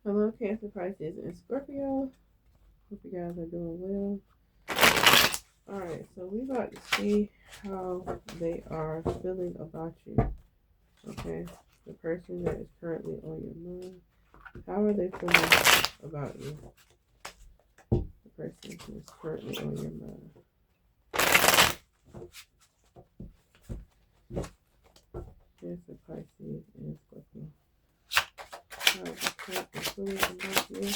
Hello, Cancer, Pisces, and Scorpio. Hope you guys are doing well. Alright, so we about to see how they are feeling about you. Okay? The person that is currently on your mind. How are they feeling about you? The person who is currently on your mind. Cancer, Pisces, and Scorpio. How is the person feeling about you?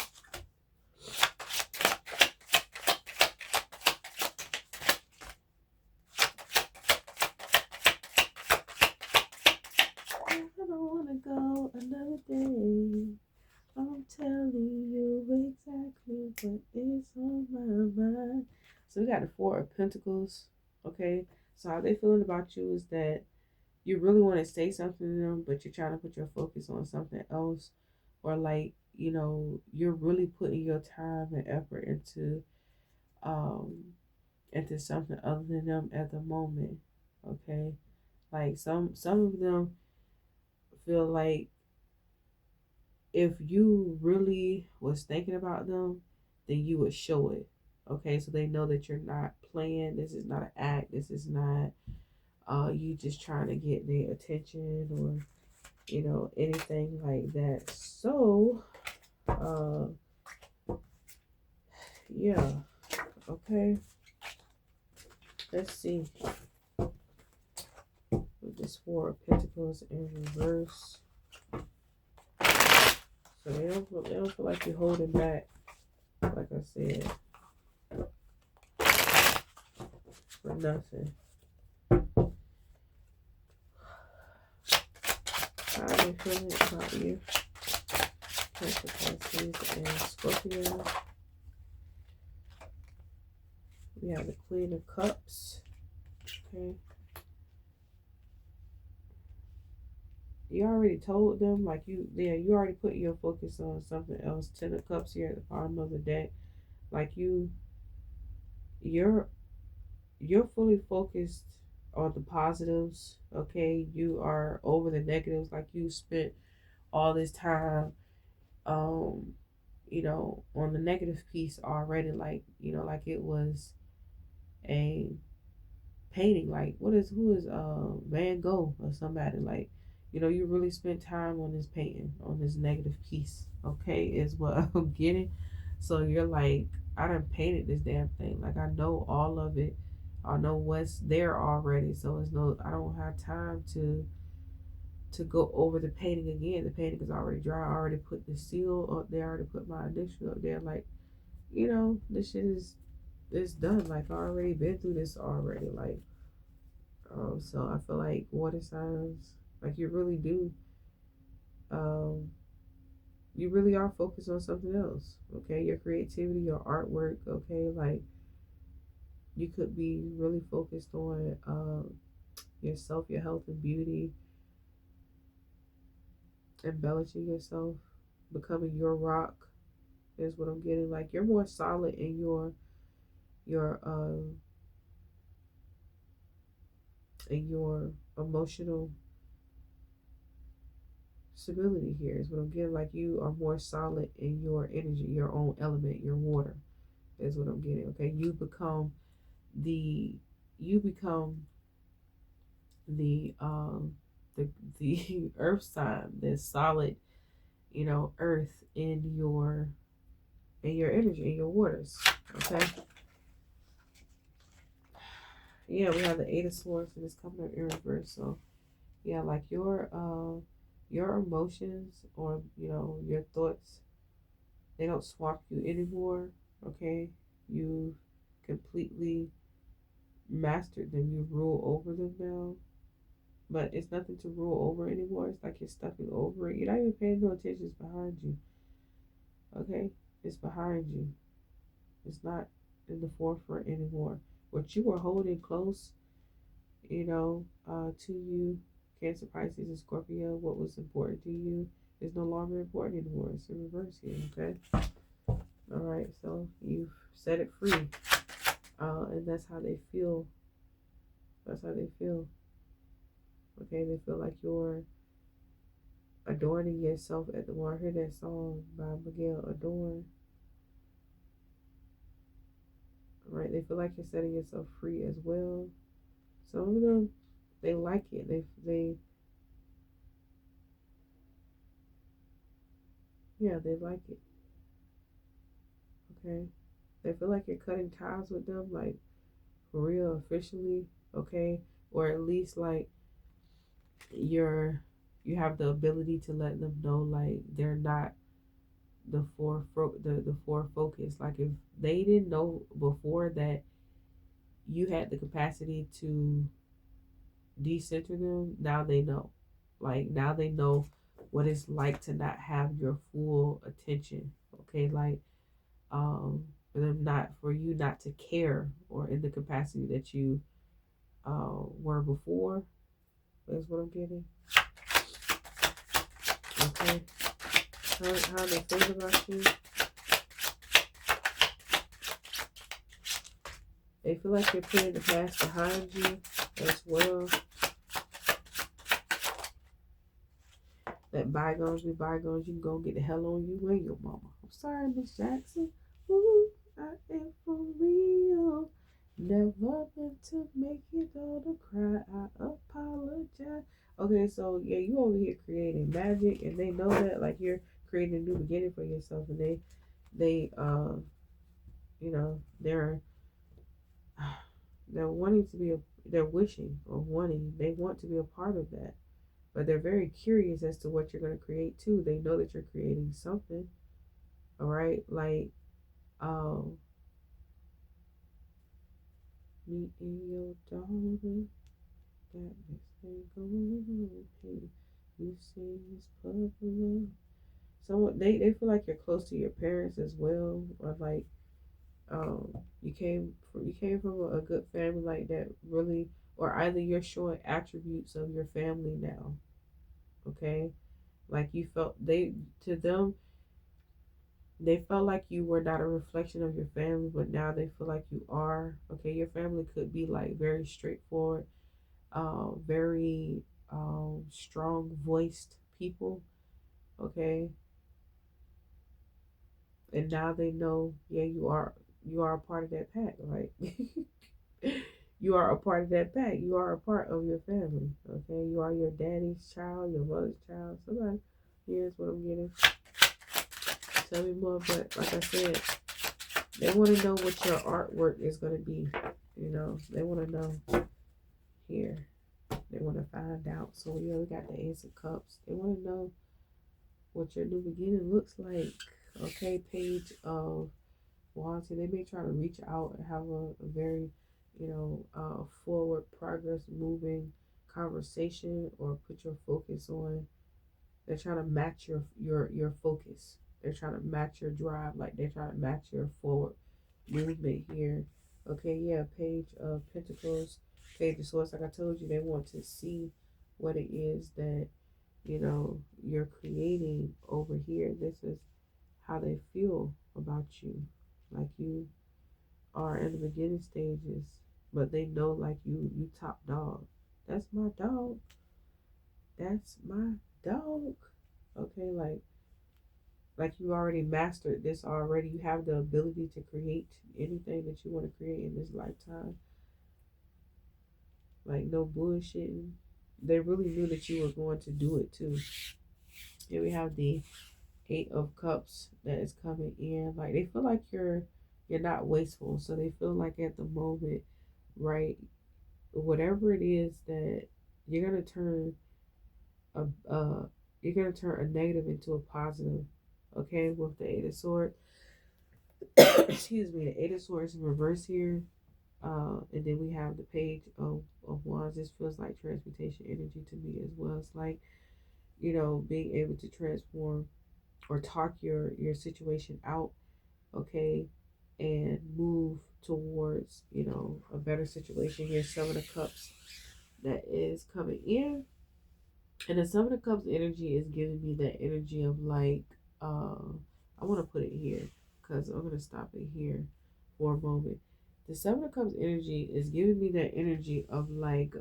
I don't wanna go another day. I'm telling you exactly what is on my mind. So we got the Four of Pentacles. Okay. So how they feeling about you is that you really want to say something to them, but you're trying to put your focus on something else. Or like, you're really putting your time and effort um into something other than them at the moment. Okay. Like some of them feel like if you really was thinking about them, then you would show it. Okay, so they know that you're not playing. This is not an act. This is not you just trying to get their attention or anything like that. So uh yeah, okay. Let's see with this Four of Pentacles in reverse. So they don't feel like you're holding back, like I said, for nothing. How are they feeling about you? Cancer, Pisces, and Scorpio. We have the Queen of Cups. Okay. You already told them, like you already put your focus on something else. Ten of Cups here at the bottom of the deck. Like you're fully focused on the positives. Okay. You are over the negatives. Like you spent all this time, um, on the negative piece already. Like it was a painting. Like who is Van Gogh or somebody. Like you really spent time on this painting, on this negative piece. Okay, is what I'm getting. So you're like, I done painted this damn thing. Like I know all of it. I know what's there already. So I don't have time to go over the painting again. The painting is already dry. I already put the seal up there. I already put my initial up there. Like, this shit is it's done. Like I already been through this already. Like, so I feel like water signs, like um, you really are focused on something else. Okay, your creativity, your artwork. Okay, like you could be really focused on yourself, your health and beauty, embellishing yourself, becoming your rock. Is what I'm getting. Like you're more solid in your in your emotional stability here is what I'm getting. Like you are more solid in your energy, your own element, your water is what I'm getting. Okay. The you become the the the earth sign, the solid, earth in your energy, in your waters. Okay. Yeah, we have the Eight of Swords and it's coming up in reverse. So yeah, like your emotions or your thoughts, they don't swamp you anymore. Okay. You completely mastered them. You rule over them now. But it's nothing to rule over anymore. It's like you're stepping over it. You're not even paying no attention. It's behind you. Okay? It's behind you. It's not in the forefront anymore. What you were holding close, to you, Cancer, Pisces, and Scorpio, what was important to you is no longer important anymore. It's in reverse here, okay? All right, so you've set it free. And that's how they feel. That's how they feel. Okay, they feel like you're adorning yourself at the one. I heard that song by Miguel, Adorn, right? They feel like you're setting yourself free as well. Some of them, they like it. They like it. Okay, they feel like you're cutting ties with them, like for real, officially. Okay, or at least like you're you have the ability to let them know like they're not the for focus. Like if they didn't know before that you had the capacity to decenter them, now they know. Like now they know what it's like to not have your full attention. Okay, like for them not for you not to care or in the capacity that you were before. That's what I'm getting. Okay, how they feel about you? They feel like you're putting the past behind you as well. Let bygones be bygones. You can go get the hell on you and your mama. I'm sorry, Miss Jackson. Ooh, I am for real. Never meant to make your daughter cry. I apologize. Okay, so yeah, you over here creating magic, and they know that, like you're creating a new beginning for yourself, and they you know, they're wanting to be they're wishing or wanting. They want to be a part of that, but they're very curious as to what you're going to create too. They know that you're creating something. All right, like me and your daughter got this thing going on. Hey, you see this popular. So they feel like you're close to your parents as well, or like you came from a good family like that really, or either you're showing attributes of your family now. Okay, like you felt they to them they felt like you were not a reflection of your family, but now they feel like you are. Okay, your family could be like very straightforward, very strong voiced people. Okay, and now they know, yeah, you are a part of that pack, right? You are a part of that pack. You are a part of your family. Okay, you are your daddy's child, your mother's child. Somebody, here's what I'm getting. Tell me more, but like I said, they want to know what your artwork is going to be. You know, they want to know here. They want to find out. So, yeah, we got the Ace of Cups. They want to know what your new beginning looks like. Okay, Page of Wands. They may try to reach out and have a very, forward progress moving conversation or put your focus on. They're trying to match your focus. They're trying to match your drive. Like they're trying to match your forward movement here. Okay, yeah, Page of Pentacles, Page of Swords. Like I told you, they want to see what it is that you're creating over here. This is how they feel about you. Like you are in the beginning stages, but they know like you top dog. That's my dog. That's my dog. Okay, like you already mastered this already. You have the ability to create anything that you want to create in this lifetime. Like no bullshitting. They really knew that you were going to do it too. Here we have the Eight of Cups that is coming in. Like they feel like you're not wasteful. So they feel like at the moment, right, whatever it is that you're gonna turn a you're gonna turn a negative into a positive. Okay, with the Eight of Swords. Excuse me, the Eight of Swords in reverse here. And then we have the Page of Wands. This feels like transmutation energy to me as well. It's like, being able to transform or talk your situation out, okay, and move towards, a better situation. Here's Seven of Cups that is coming in. And the Seven of Cups energy is giving me that energy of like, I want to put it here because I'm going to stop it here for a moment. The Seven of Cups energy is giving me that energy of like,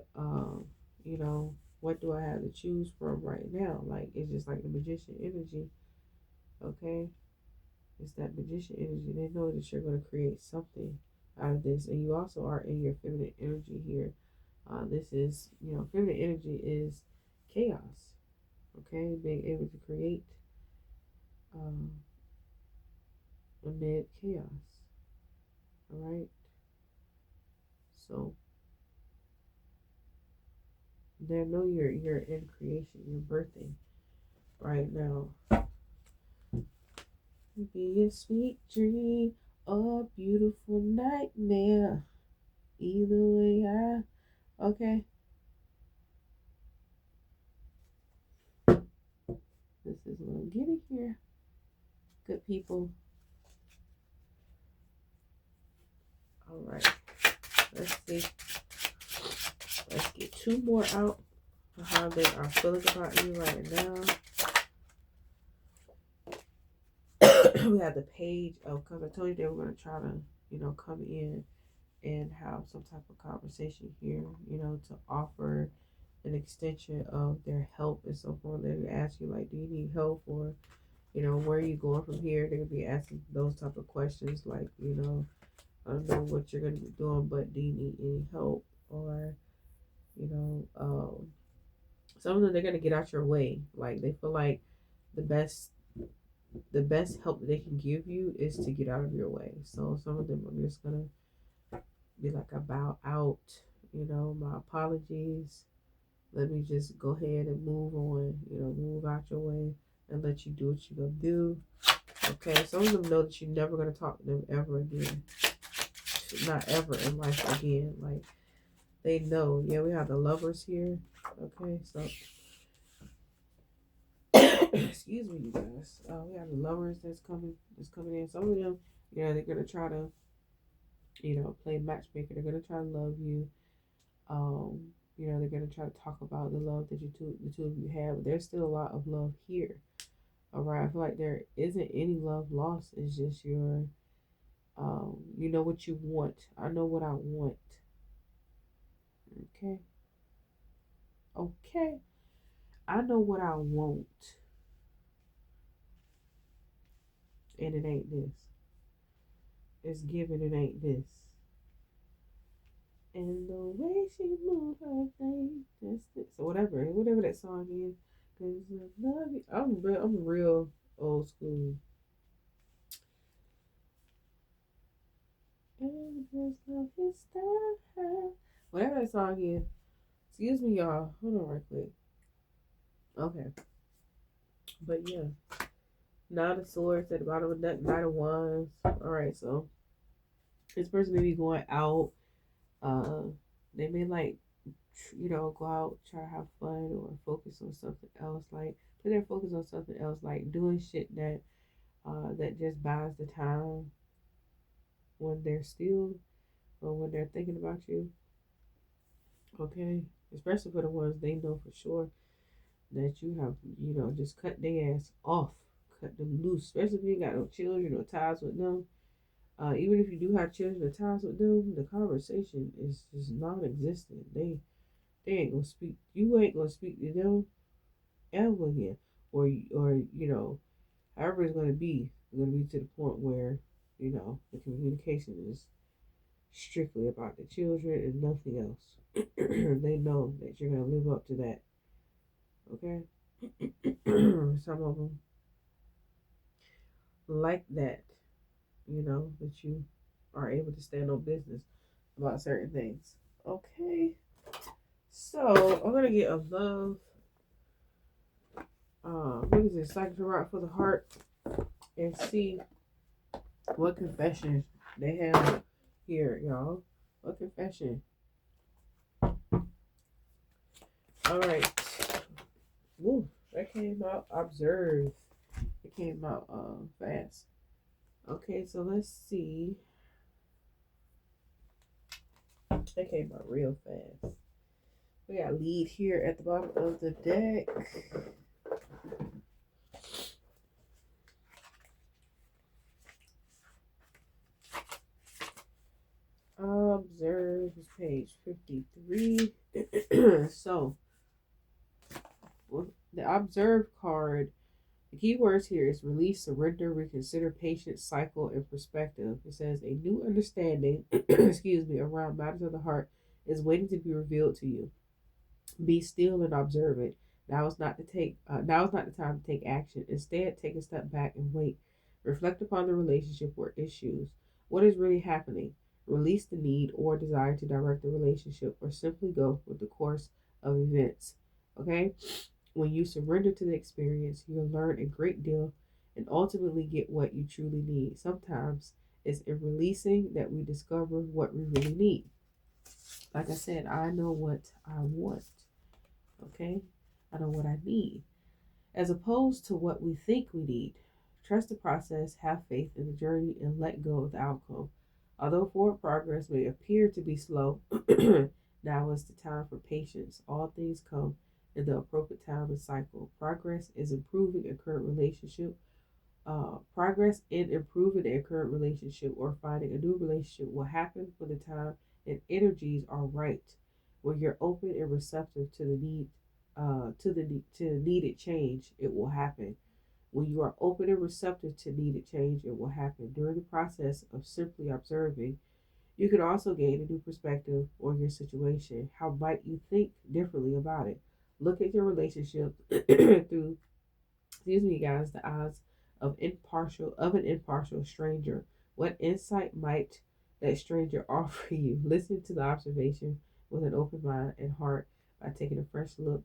you know, What do I have to choose from right now? Like, it's just like the magician energy, okay? It's that magician energy. They know that you're going to create something out of this. And you also are in your feminine energy here. This is, feminine energy is chaos, okay? Being able to create um, amid chaos, all right? So they know you're in creation, you're birthing right now. Be a sweet dream or a beautiful nightmare. Either way, okay. This is a little giddy here, good people. All right, let's see. Let's get two more out for how they are feeling about you right now. We have the page of, because I told you they were going to try to, come in and have some type of conversation here, to offer an extension of their help and so forth. They're going to ask you, like, do you need help, or, where are you going from here? They're going to be asking those type of questions, like, I don't know what you're going to be doing, but do you need any help? Or, some of them, they're going to get out your way. Like, they feel like the best help that they can give you is to get out of your way. So some of them are just gonna be like, I bow out, my apologies. Let me just go ahead and move on, move out your way and let you do what you're gonna do. Okay, some of them know that you're never gonna talk to them ever again. Not ever in life again. Like, they know. Yeah, we have the lovers here. Okay, so excuse me, you guys. We have the lovers that's coming in. Some of them, they're gonna try to, play matchmaker. They're gonna try to love you. They're gonna try to talk about the love that the two of you have. But there's still a lot of love here. All right, I feel like there isn't any love lost. It's just your, you know what you want. I know what I want. Okay. Okay. I know what I want, and it ain't this. It's given, it ain't this. And the way she moved her thing, that's it. So whatever that song is, cause I love you. I'm real old school. And just love his style. Whatever that song is. Excuse me, y'all. Hold on right quick. Okay. But yeah. Nine of Swords at the bottom of that, Knight of Wands. Alright, so this person may be going out. They may go out, try to have fun, or focus on something else. Like, put their focus on something else, like doing shit that that just buys the time when they're still, or when they're thinking about you. Okay, especially for the ones they know for sure that you have, just cut their ass off, cut them loose. Especially if you ain't got no children or ties with them. Even if you do have children or ties with them, the conversation is just non-existent. They ain't gonna speak. You ain't gonna speak to them ever again, or however it's gonna be. It's gonna be to the point where the communication is strictly about the children and nothing else. They know that you're gonna live up to that. Okay. Some of them like that. That you are able to stand on business about certain things. Okay. So I'm gonna get a love. What is it? Psychic rock for the heart, and see what confession they have here, y'all. What confession? All right. Woo, that came out. Observe. It came out fast. Okay, so let's see. That came out real fast. We got lead here at the bottom of the deck. Observe is page 53. So The Observe card, the key words here is release, surrender, reconsider, patience, cycle, and perspective. It says a new understanding, excuse me, around matters of the heart is waiting to be revealed to you. Be still and observe it. Now is not the time to take action. Instead, take a step back and wait. Reflect upon the relationship or issues. What is really happening? Release the need or desire to direct the relationship, or simply go with the course of events. Okay? When you surrender to the experience, you'll learn a great deal and ultimately get what you truly need. Sometimes it's in releasing that we discover what we really need. Like I said, I know what I want. Okay? I know what I need, as opposed to what we think we need. Trust the process, have faith in the journey, and let go of the outcome. Although forward progress may appear to be slow, now is the time for patience. All things come in the appropriate time and cycle. Progress in improving a current relationship or finding a new relationship will happen when the time and energies are right. When you're open and receptive to the needed change, it will happen. When you are open and receptive to needed change, it will happen. During the process of simply observing, you can also gain a new perspective on your situation. How might you think differently about it? Look at your relationship through, excuse me, guys, the eyes of an impartial stranger. What insight might that stranger offer you? Listen to the observation with an open mind and heart. By taking a fresh look,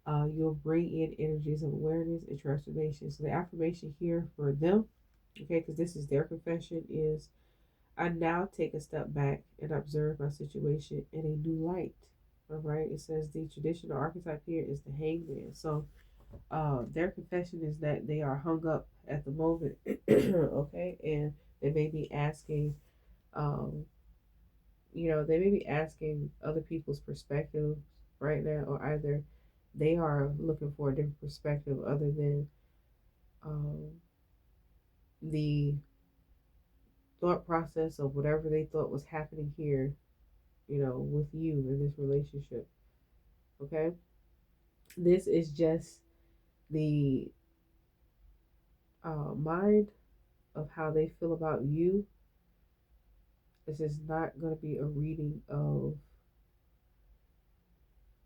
you'll bring in energies of awareness and transformation. So the affirmation here for them, okay, because this is their confession, is I now take a step back and observe my situation in a new light. All right, it says the traditional archetype here is the hangman. So their confession is that they are hung up at the moment, okay, and they may be asking, um, they may be asking other people's perspective right now, or either they are looking for a different perspective other than um, the thought process of whatever they thought was happening here, with you in this relationship. Okay, this is just the mind of how they feel about you. This is not going to be a reading of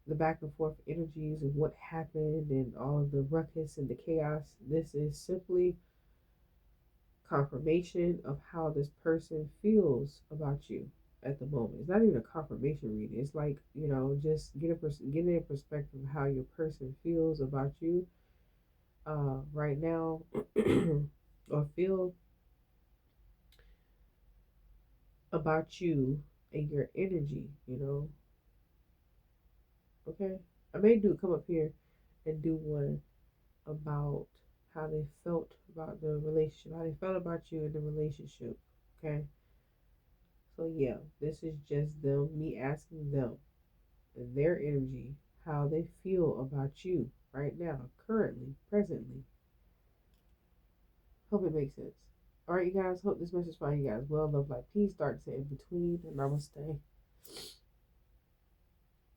the back and forth energies of what happened and all of the ruckus and the chaos. This is simply confirmation of how this person feels about you at the moment. It's not even a confirmation reading. It's like, just getting a perspective of how your person feels about you right now, or feel about you and your energy. Okay, I may do come up here and do one about how they felt about the relationship, how they felt about you in the relationship. Okay, so yeah, this is just me asking them and their energy, how they feel about you right now, currently, presently. Hope it makes sense. All right, you guys. Hope this message finds you guys well. Love, like, peace, dark, to in between, and namaste.